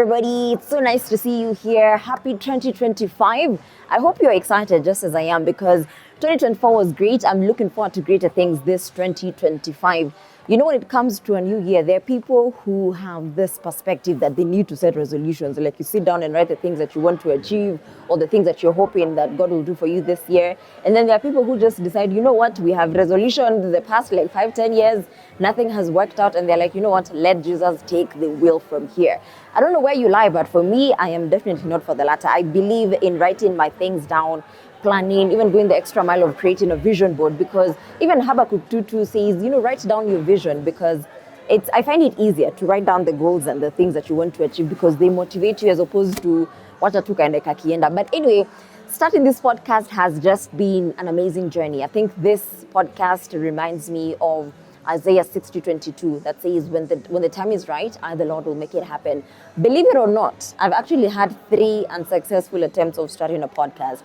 everybody. It's so nice to see you here. Happy 2025. I hope you're excited just as I am because 2024 was great. I'm looking forward to greater things this 2025. You know, when it comes to a new year, there are people who have this perspective that they need to set resolutions. Like you sit down and write the things that you want to achieve or the things that you're hoping that God will do for you this year. And then there are people who just decide, you know what, we have resolutions the past like 5-10 years, nothing has worked out. And they're like, you know what, let Jesus take the wheel from here. I don't know where you lie, but for me, I am definitely not for the latter. I believe in writing my things down, planning, even going the extra mile of creating a vision board, because even Habakkuk 2:2 says, you know, write down your vision, because I find it easier to write down the goals and the things that you want to achieve because they motivate you as opposed to wacha tu kaende kakienda. But anyway, starting this podcast has just been an amazing journey. I think this podcast reminds me of Isaiah 60:22 that says, when the time is right, I, the Lord, will make it happen. Believe it or not, I've actually had 3 unsuccessful attempts of starting a podcast.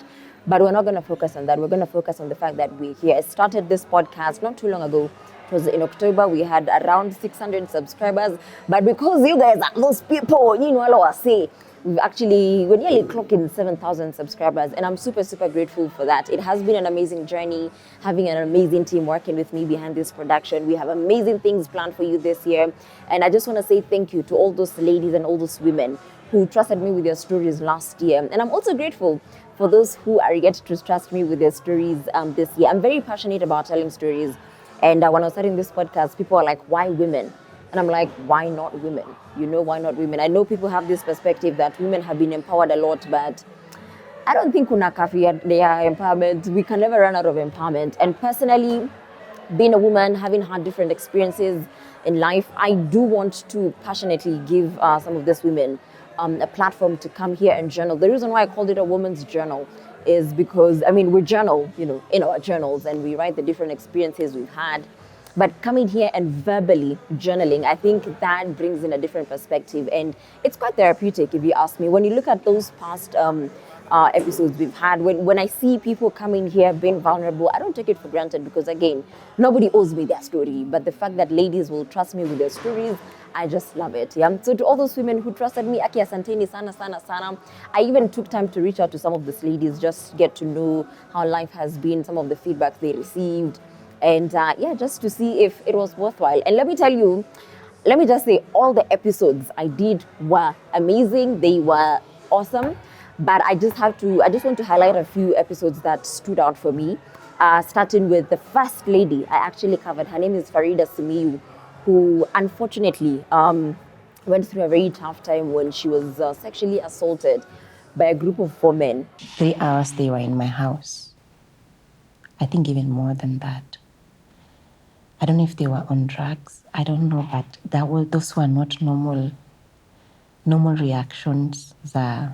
But we're not going to focus on that. We're going to focus on the fact that we're here. I started this podcast not too long ago. It was in October. We had around 600 subscribers. But because you guys are those people, you know what I say, we're nearly clocking 7,000 subscribers. And I'm super, super grateful for that. It has been an amazing journey, having an amazing team working with me behind this production. We have amazing things planned for you this year. And I just want to say thank you to all those ladies and all those women who trusted me with their stories last year. And I'm also grateful for those who are yet to trust me with their stories this year. I'm very passionate about telling stories. And when I was starting this podcast, people are like, why women? And I'm like, why not women? You know, why not women? I know people have this perspective that women have been empowered a lot, but I don't think kuna kafi ya empowerment. We can never run out of empowerment. And personally, being a woman, having had different experiences in life, I do want to passionately give some of these women a platform to come here and journal. The reason why I called it a woman's journal is because, I mean, we journal, you know, in our journals and we write the different experiences we've had. But coming here and verbally journaling, I think that brings in a different perspective. And it's quite therapeutic, if you ask me. When you look at those past episodes we've had, when I see people coming here being vulnerable, I don't take it for granted because, again, nobody owes me their story. But the fact that ladies will trust me with their stories, I just love it. Yeah. So to all those women who trusted me, Aki asanteni sana sana sana. I even took time to reach out to some of these ladies, just get to know how life has been, some of the feedback they received, and just to see if it was worthwhile. And let me just say, all the episodes I did were amazing. They were awesome. But I just want to highlight a few episodes that stood out for me. Starting with the first lady I actually covered. Her name is Farida Simiyu, who unfortunately went through a very tough time when she was sexually assaulted by a group of 4 men. 3 hours they were in my house. I think even more than that. I don't know if they were on drugs. I don't know, but those were not normal reactions. I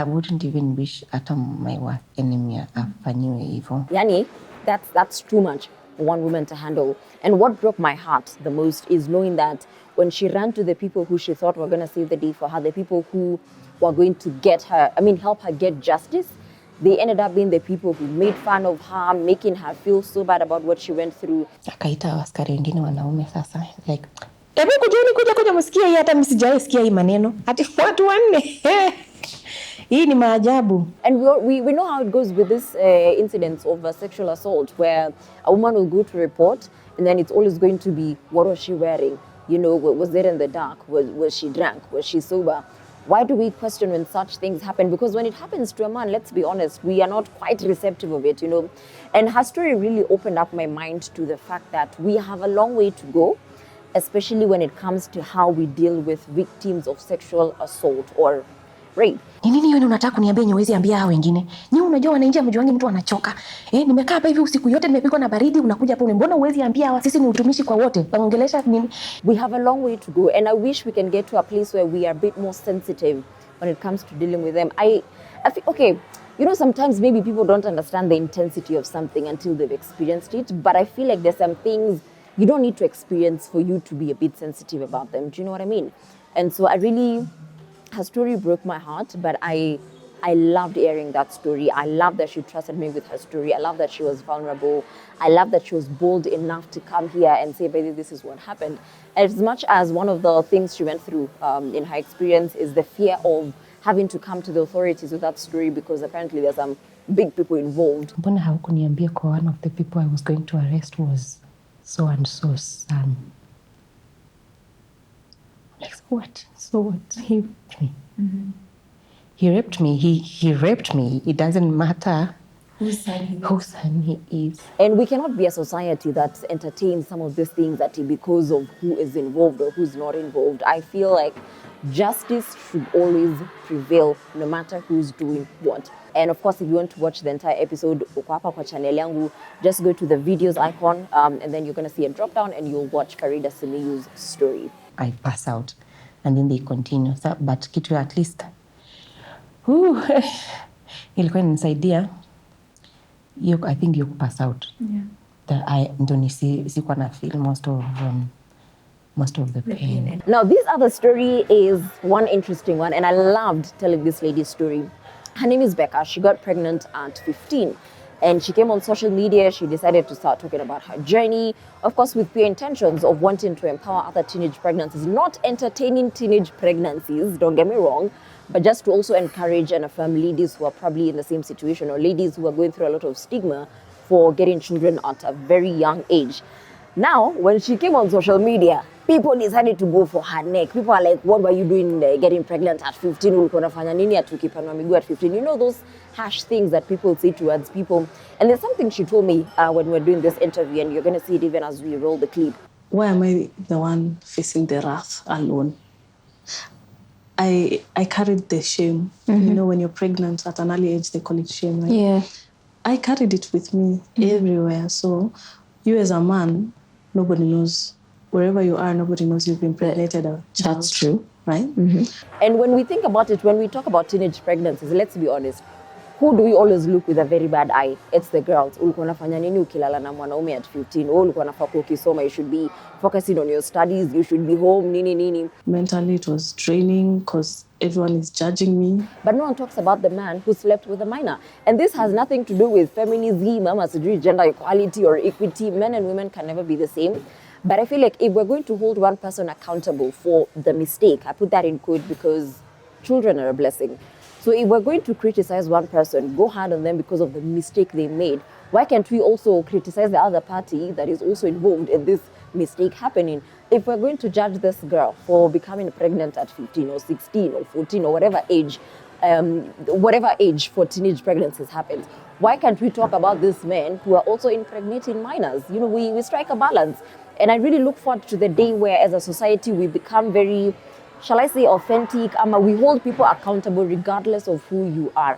wouldn't even wish hata my worst enemy afanyiwe hivyo. Yani, that's too much for one woman to handle. And what broke my heart the most is knowing that when she ran to the people who she thought were going to save the day for her, the people who were going to help her get justice, they ended up being the people who made fun of her, making her feel so bad about what she went through. Akaita askari wengine wanaume sasa, like, hebu kuja msikie hii, hata msijawahi sikia hii maneno. Ati watu 4. Hii ni maajabu. And we know how it goes with this incidents of sexual assault, where a woman will go to report and then it's always going to be, what was she wearing? You know, was it in the dark? Was she drunk? Was she sober? Why do we question when such things happen? Because when it happens to a man, let's be honest, we are not quite receptive of it, you know. And her story really opened up my mind to the fact that we have a long way to go, especially when it comes to how we deal with victims of sexual assault or rape. Ni nini wewe unataka kuniambia nyewezi ambia hao wengine? Ni unajua wanaingia mjuangi mtu anachoka. Nimekaa hapa hivi usiku yote nimepigwa na baridi, unakuja hapo mbona uwezi ambia hawa sisi ni utumishi kwa wote? Waongelesha nini? We have a long way to go, and I wish we can get to a place where we are a bit more sensitive when it comes to dealing with them. I feel, okay, you know, sometimes maybe people don't understand the intensity of something until they've experienced it, but I feel like there's some things you don't need to experience for you to be a bit sensitive about them. Do you know what I mean? And so her story broke my heart, but I I loved hearing that story. I love that she trusted me with her story. I love that she was vulnerable. I love that she was bold enough to come here and say, baby, this is what happened. As much as one of the things she went through in her experience is the fear of having to come to the authorities with that story, because apparently there's some big people involved. Mbona haukuniambia kwa one of the people I was going to arrest was so and so's son? Like, what? So what? He raped me. He raped me. He raped me. It doesn't matter whose son he is. And we cannot be a society that entertains some of these things because of who is involved or who's not involved. I feel like justice should always prevail no matter who's doing what. And of course, if you want to watch the entire episode, uko hapa kwa channel yangu, just go to the videos icon and then you're going to see a drop down and you'll watch Farida Simiyu's story. I pass out and then they continue. So, but kitu at least ilikuwa inanisaidia. I think you pass out. Yeah. Ndo sikuwa na feel most of the pain. Now, this other story is one interesting one, and I loved telling this lady's story. Her name is Becca. She got pregnant at 15. And she came on social media. She decided to start talking about her journey, of course, with pure intentions of wanting to empower other teenage pregnancies, not entertaining teenage pregnancies, don't get me wrong, but just to also encourage and affirm ladies who are probably in the same situation, or ladies who are going through a lot of stigma for getting children at a very young age. Now, when she came on social media, people decided to go for her neck. People are like, what were you doing getting pregnant at 15? Ulikuwa unafanya nini atukipanua miguu at 15? You know those harsh things that people say towards people. And there's something she told me when we were doing this interview, and you're going to see it even as we roll the clip. Why am I the one facing the wrath alone? I carried the shame. You know, when you're pregnant at an early age, they call it shame, right? Yeah. I carried it with me everywhere. So you as a man, nobody knows. Wherever you are, nobody knows you've impregnated a child. That's true. Right? And when we think about it, when we talk about teenage pregnancies, let's be honest, who do we always look with a very bad eye? It's the girls. Ulikuwa unafanya nini ukilala na mwanaume at 15? Ulikuwa unafaa kuwa ukisoma, you should be focusing on your studies, you should be home, nini. Mentally, it was draining because everyone is judging me. But no one talks about the man who slept with a minor. And this has nothing to do with feminism, gender equality or equity. Men and women can never be the same. But I feel like if we're going to hold one person accountable for the mistake, I put that in quote because children are a blessing. So if we're going to criticize one person, go hard on them because of the mistake they made, why can't we also criticize the other party that is also involved in this mistake happening? If we're going to judge this girl for becoming pregnant at 15 or 16 or 14 or whatever age for teenage pregnancies happens, why can't we talk about these men who are also impregnating minors? You know, we strike a balance. And I really look forward to the day where as a society we become very, shall I say, authentic, we hold people accountable regardless of who you are.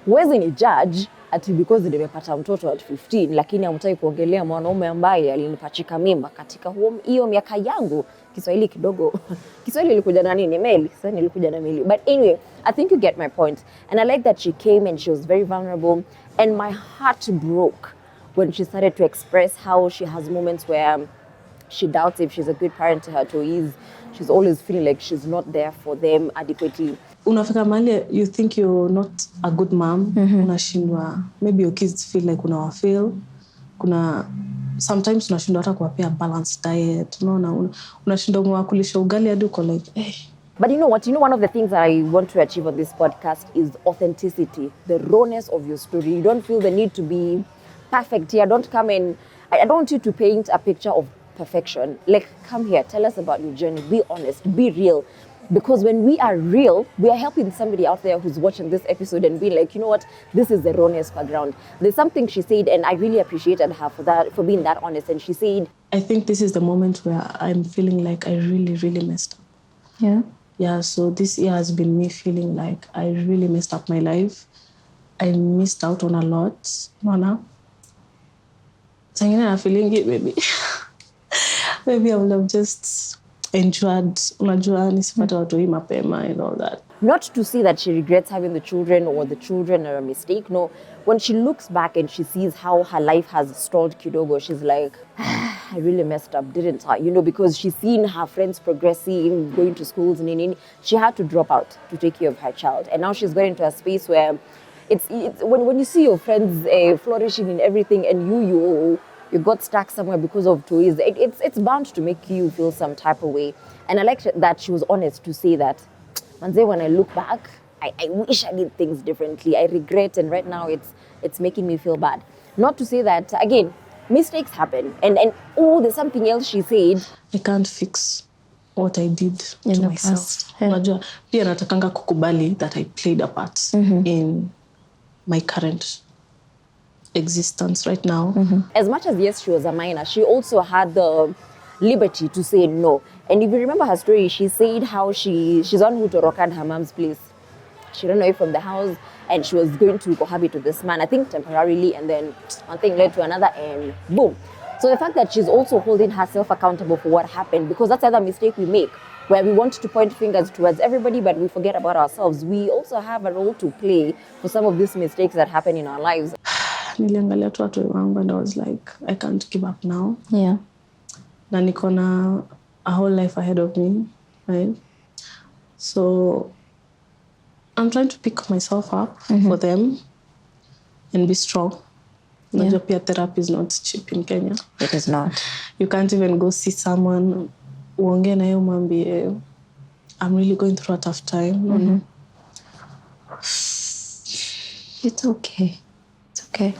Huwezi ni judge ati because nimepata mtoto at 15 lakini hamtaki kuongelea mwanaume ambaye alinipachika mimba katika hiyo miaka yangu. Kiswahili kidogo. Kiswahili ilikuja na nini? Meli. Sasa nilikuja na meli. But anyway, I think you get my point. And I like that she came and she was very vulnerable. And my heart broke when she started to express how she has moments where she doubts if she's a good parent to her toys. She's always feeling like she's not there for them adequately. Unafika mahali you think you're not a good mom. Unashindwa. Maybe your kids feel like unawafail. Sometimes unashindwa hata kuwapea balanced diet. Unashindwa mwakulisha ugali hadi uko like, hey. But you know what? You know, one of the things that I want to achieve on this podcast is authenticity, the rawness of your story. You don't feel the need to be perfect here. Don't come in. I don't want you to paint a picture of perfection. Like, come here, tell us about your journey. Be honest, be real. Because when we are real, we are helping somebody out there who's watching this episode and being like, you know what, this is the rawness background. There's something she said, and I really appreciated her for being that honest. And she said, I think this is the moment where I'm feeling like I really, really messed up. Yeah. Yeah, so this year has been me feeling like I really messed up my life. I missed out on a lot. Mwana. I'm feeling it, maybe. Maybe I would have just enjoyed, unajua nisipata watu hii mapema and all that. Not to say that she regrets having the children or the children are a mistake. No, when she looks back and she sees how her life has stalled kidogo, she's like, I really messed up, didn't I? You know, because she's seen her friends progressing, going to schools, and she had to drop out to take care of her child. And now she's going into a space where it's when you see your friends flourishing in everything and you got stuck somewhere because of toys, it's bound to make you feel some type of way. And I like that she was honest to say that, Manze, when I look back, I wish I did things differently. I regret, and right now it's making me feel bad. Not to say that, again, mistakes happen. And there's something else she said. I can't fix what I did In to the myself. past. Yeah. Unajua, pia natakanga kukubali that I played a part in my current existence right now. As much as, yes, she was a minor, she also had the liberty to say no. And if you remember her story, she said how she's on who to Rokad, her mom's place. She ran away from the house and she was going to cohabit with this man, I think temporarily, and then one thing led to another and boom. So the fact that she's also holding herself accountable for what happened, because that's the other mistake we make, where we want to point fingers towards everybody, but we forget about ourselves. We also have a role to play for some of these mistakes that happen in our lives. Niliangalia tu watu wangu and I was like, I can't give up now. Yeah. Na niko na a whole life ahead of me, right? So I'm trying to pick myself up for them and be strong. Unajua pia therapy is not cheap in Kenya. It is not. You can't even go see someone, uongee na yeye umwambie, I'm really going through a tough time. It's okay. It's okay.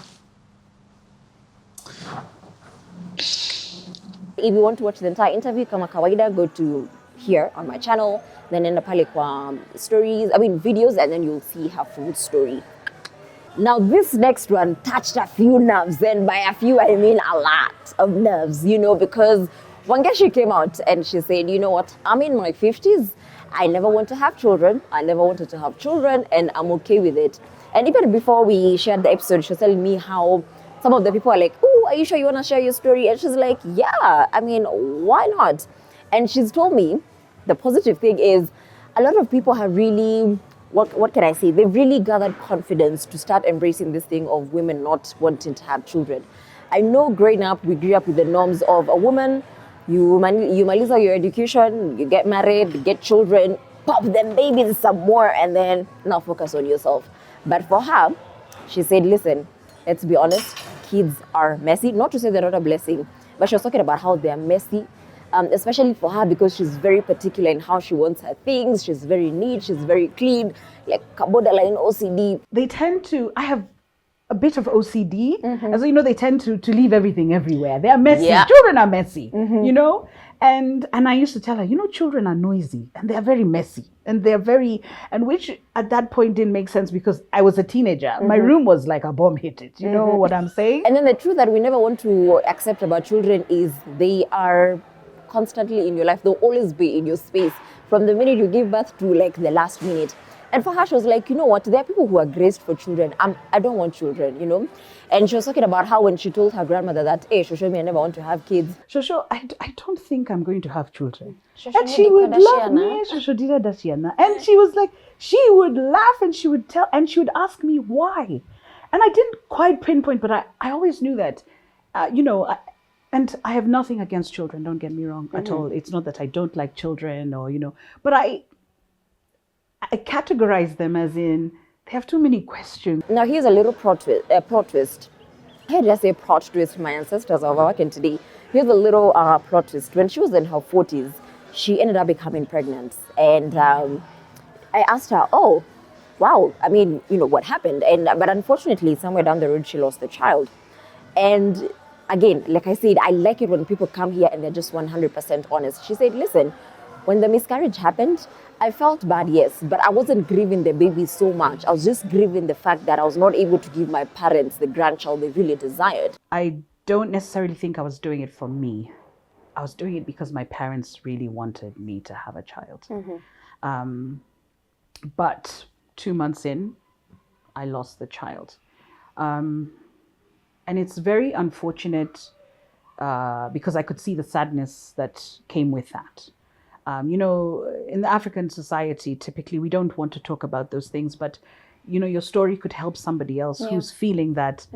If you want to watch the entire interview, kama kawaida, go to here on my channel, then enda pale kwa videos, and then you'll see her full story. Now, this next one touched a few nerves, and by a few, I mean a lot of nerves, because Wangeshi came out and she said, you know what, I'm in my 50s, I never want to have children, I never wanted to have children, and I'm okay with it. And even before we shared the episode, she was telling me how some of the people are like, oh, are you sure you want to share your story? And she's like, yeah, I mean, why not? And she's told me the positive thing is a lot of people have really, what can I say? They've really gathered confidence to start embracing this thing of women not wanting to have children. I know growing up, we grew up with the norms of a woman, you maliza your education, you get married, you get children, pop them babies some more, and then now focus on yourself. But for her, she said, listen, let's be honest, kids are messy. Not to say they're not a blessing, but she was talking about how they're messy, especially for her because she's very particular in how she wants her things. She's very neat, she's very clean, like borderline OCD. They tend to, I have a bit of OCD, and so, they tend to leave everything everywhere. They are messy. Yeah. Children are messy, And I used to tell her, children are noisy and they're very messy and which at that point didn't make sense because I was a teenager. My room was like a bomb hit it. You know what I'm saying? And then the truth that we never want to accept about children is they are constantly in your life. They'll always be in your space from the minute you give birth to like the last minute. And for her, she was like, you know what? There are people who are graced for children. I don't want children, And she was talking about how when she told her grandmother that, hey, Shosho, I never want to have kids. Shosho, I don't think I'm going to have children. Shosho And she would love me, Shosho Dida Dashiana. And she was like, she would laugh and she would ask me why. And I didn't quite pinpoint, but I always knew that, and I have nothing against children, don't get me wrong at all. It's not that I don't like children or, but I categorize them as in they have too many questions. Now here's a little plot twist. I just say plot twist. My ancestors are working today. Here's a little plot twist. When she was in her 40s, she ended up becoming pregnant, and I asked her, "Oh, wow! I mean, what happened?" But unfortunately, somewhere down the road, she lost the child. And again, like I said, I like it when people come here and they're just 100% honest. She said, "Listen, when the miscarriage happened, I felt bad, yes, but I wasn't grieving the baby so much. I was just grieving the fact that I was not able to give my parents the grandchild they really desired." I don't necessarily think I was doing it for me. I was doing it because my parents really wanted me to have a child. But 2 months in, I lost the child. And it's very unfortunate because I could see the sadness that came with that. In the African society, typically we don't want to talk about those things, but your story could help somebody else who's feeling that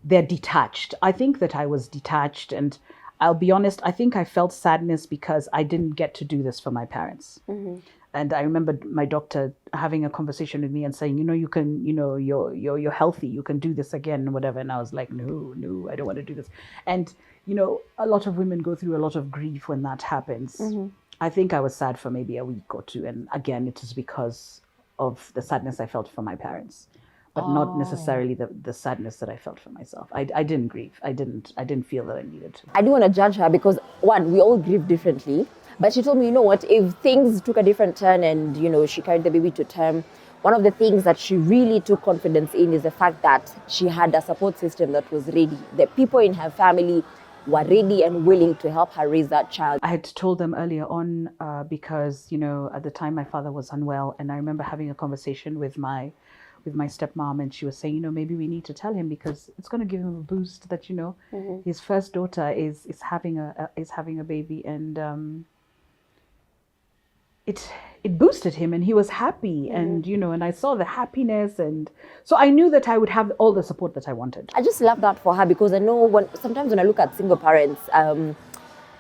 they're detached. I think that I was detached, and I'll be honest, I think I felt sadness because I didn't get to do this for my parents. And I remember my doctor having a conversation with me and saying, you can, you're healthy, you can do this again, whatever. And I was like, no, I don't want to do this. And, a lot of women go through a lot of grief when that happens. I think I was sad for maybe a week or two. And again, it is because of the sadness I felt for my parents, but not necessarily the sadness that I felt for myself. I didn't grieve. I didn't feel that I needed to. I do want to judge her because, one, we all grieve differently. But she told me, you know what, if things took a different turn and, she carried the baby to term, one of the things that she really took confidence in is the fact that she had a support system that was ready. The people in her family were ready and willing to help her raise that child. I had told them earlier on because, at the time my father was unwell, and I remember having a conversation with my stepmom, and she was saying, maybe we need to tell him because it's going to give him a boost that, his first daughter is having a baby, and it boosted him, and he was happy, and and I saw the happiness, and so I knew that I would have all the support that I wanted. I just love that for her because I know sometimes when I look at single parents,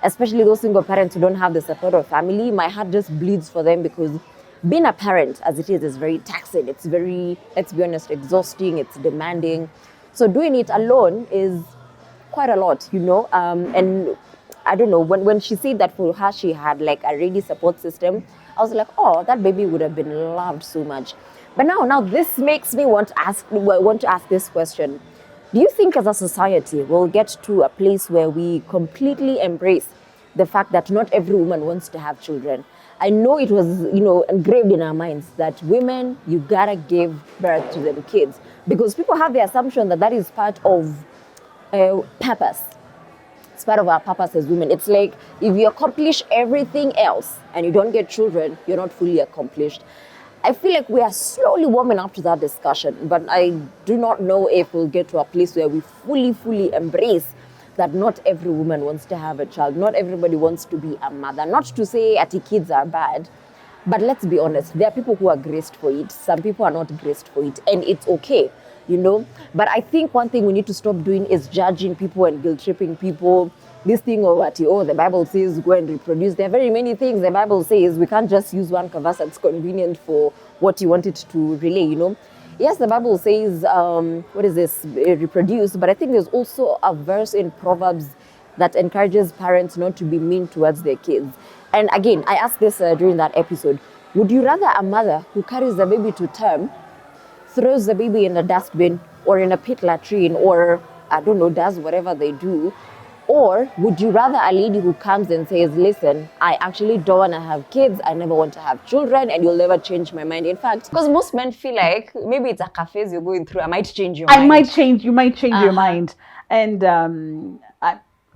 especially those single parents who don't have the support of family, my heart just bleeds for them because being a parent as it is very taxing. It's very, let's be honest, exhausting, it's demanding. So doing it alone is quite a lot, and I don't know, when she said that for her, she had like a ready support system, I was like, oh, that baby would have been loved so much. But now this makes me want to ask this question. Do you think as a society we'll get to a place where we completely embrace the fact that not every woman wants to have children? I know it was, engraved in our minds that women, you gotta give birth to them kids because people have the assumption that is part of purpose. It's part of our purpose as women. It's like if you accomplish everything else and you don't get children, you're not fully accomplished. I feel like we are slowly warming up to that discussion, but I do not know if we'll get to a place where we fully embrace that not every woman wants to have a child. Not everybody wants to be a mother. Not to say kids are bad, but let's be honest, there are people who are graced for it. Some people are not graced for it, and it's okay. But I think one thing we need to stop doing is judging people and guilt-tripping people. This thing of the Bible says go and reproduce. There are very many things the Bible says. We can't just use one verse that's convenient for what you want it to relay, Yes, the Bible says, reproduce, but I think there's also a verse in Proverbs that encourages parents not to be mean towards their kids. And again, I asked this during that episode. Would you rather a mother who carries the baby to term throws the baby in a dustbin or in a pit latrine or, does whatever they do? Or would you rather a lady who comes and says, listen, I actually don't want to have kids, I never want to have children, and you'll never change my mind? In fact, because most men feel like maybe it's a phase you're going through, I might change your mind. You might change your mind. And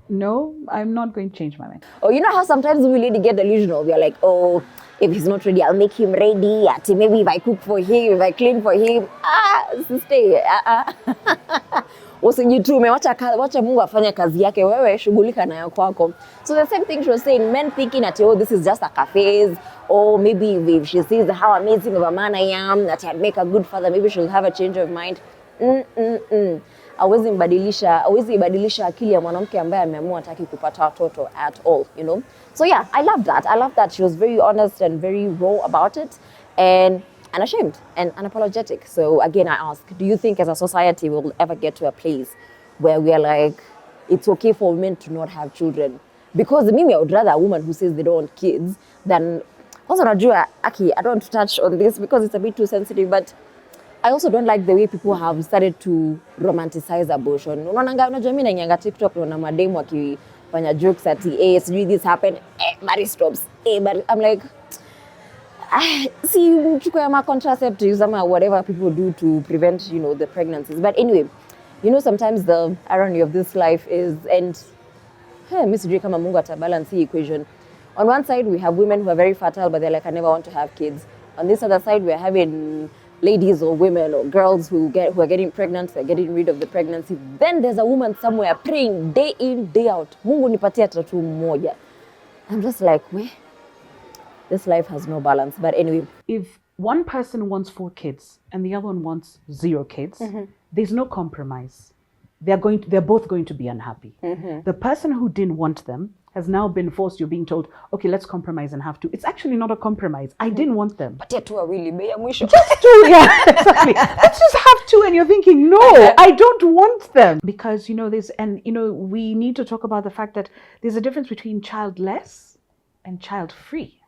no, I'm not going to change my mind. Oh, you know how sometimes we ladies get delusional? We're like, oh, if he's not ready, I'll make him ready. Maybe if I cook for him, if I clean for him. Stay. Usijitume, wacha Mungu afanye kazi yake, wewe shughulika nayo kwako. So the same thing she was saying, men thinking that, this is just a phase, or maybe if she sees how amazing of a man I am, that I'd make a good father, maybe she'll have a change of mind. Hawezi ibadilisha akili ya mwanamke ambaye ameamua hataki kupata watoto at all, So yeah, I love that. She was very honest and very raw about it and unashamed and unapologetic. So again, I ask, do you think as a society we'll ever get to a place where we are like, it's okay for women to not have children? Because I would rather a woman who says they don't want kids than, also najua, Aki, I don't want to touch on this because it's a bit too sensitive, but I also don't like the way people have started to romanticize abortion. Unajua mimi naingia TikTok na mademu wakifanya jokes ati this happened, but it stops. But I'm like, see, chukua ma contraceptives ama whatever people do to prevent, the pregnancies. But anyway, sometimes the irony of this life is, and Miss J kama Mungu atabalance the equation. On one side, we have women who are very fertile, but they're like, I never want to have kids. On this other side, we're having ladies or women or girls who are getting pregnant, they're getting rid of the pregnancy. Then there's a woman somewhere praying day in, day out, Mungu nipatie mtoto mmoja. I'm just like, this life has no balance. But anyway, If one person wants 4 kids and the other one wants 0 kids, there's no compromise. They're both going to be unhappy. The person who didn't want them has now been forced. You're being told, okay, let's compromise and have 2. It's actually not a compromise. I didn't want them. but yet are really big. Just 2, yeah, exactly. Let's just have 2, and you're thinking, no, I don't want them, because we need to talk about the fact that there's a difference between childless and child-free.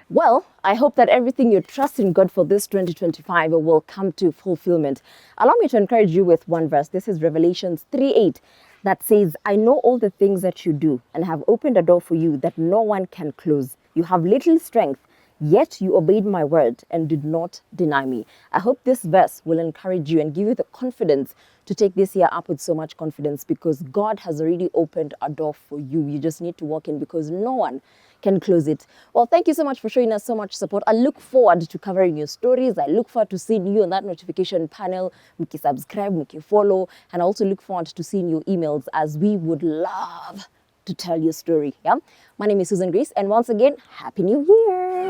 Well, I hope that everything you trust in God for this 2025 will come to fulfillment. Allow me to encourage you with one verse. This is Revelations 3:8 that says, I know all the things that you do and have opened a door for you that no one can close. You have little strength, yet you obeyed my word and did not deny me. I hope this verse will encourage you and give you the confidence to take this year up with so much confidence, because God has already opened a door for you. You just need to walk in, because no one can close it. Well, thank you so much for showing us so much support. I look forward to covering your stories. I look forward to seeing you on that notification panel. Muki subscribe, muki follow, and I also look forward to seeing your emails, as we would love to tell your story. Yeah. My name is Susan Grace, and once again, Happy New Year.